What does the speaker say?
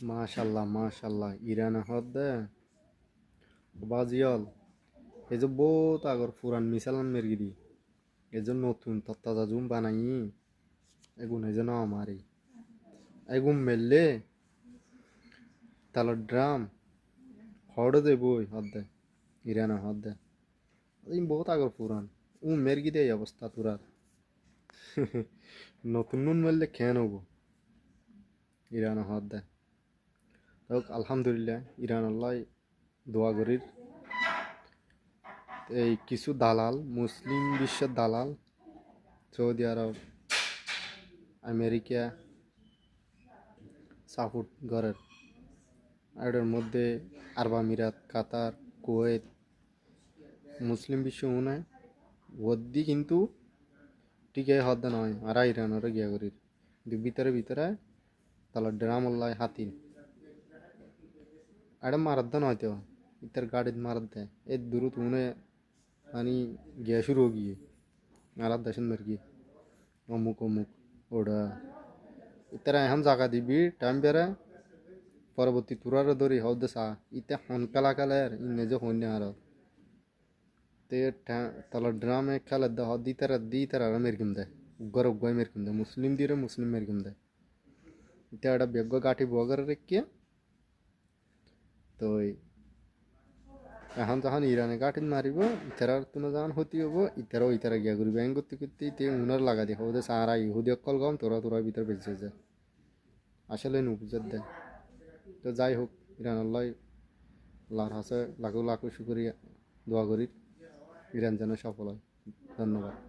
মাশাল্লাহ মাশাল্লাহ ইরান হদ্দে বাজিয়ল এই যে বহুত আগর পুরান মিসালান মেরগিদি এই যে নতুন তত্তাজা জুম বানাই এগুন এই যে ন আমারি এগুন মেললে তালর ড্রাম হড় দে বই হদ্দে ইরান হদ্দে এই বহুত আগর পুরান মেরগিদে এই অবস্থা তুরার নতুন নুন মেললে খেয়ে নেবো ইরান হদ্দে আলহামদুলিল্লাহ ইরান আল্লাহ দোয়া করির এই কিছু দালাল মুসলিম বিশ্বের দালাল সৌদি আরব আমেরিকা সাপোর্ট ঘরের এটার মধ্যে আরব আমিরাত কাতার কুয়েত মুসলিম বিশ্ব মনে ওদ্দি কিন্তু টিকে হদ্দ নয় আর ইরানের গিয়া করির কিন্তু ভিতরে ভিতরে তাহলে ড্রাম আল্লাহ হাতিন এটা মারাত দেন হয়তো ইতার গাড়িত মারাত দেয় এই দূরত মনে আনি গিয়া শুরু গিয়ে মারাত দেশেন মেরগি অমুক অমুক ওটা ইতারা এখন জায়গা দিবি টাইম বেড়ে পরবর্তী তুরার ধরি হদ্দে চা ইতে হনকালা কালের ইনে যে হন্য আর তে তালা ড্রামে খেলে দে হদ দি তারা মেরকিম দেয় উগ্র উগ্গয় মেরকিম দেয় মুসলিম দিয়ে মুসলিম মেরকিম দেয় ইতে একটা বেগ্য গাঠি বগর রেখে তো এখন যখন ইরানে গাঠিত মারিব ইতারার তুনা যখন হতি হব ইতারাও ইতারা গিয়া করি ব্যাং করতে করতে ইতে উনার লাগা দিয়ে হদে সারা ইহুদি অকল গম তোরা তোরা ভিতরে বেঁচে যায় আসলে নুবুজার দেয় তো যাই হোক ইরান আল্লাহ আল্লাহর হাসে লাখো লাখো শুকরিয়া দোয়া করি ইরান যেন সফল হয় ধন্যবাদ।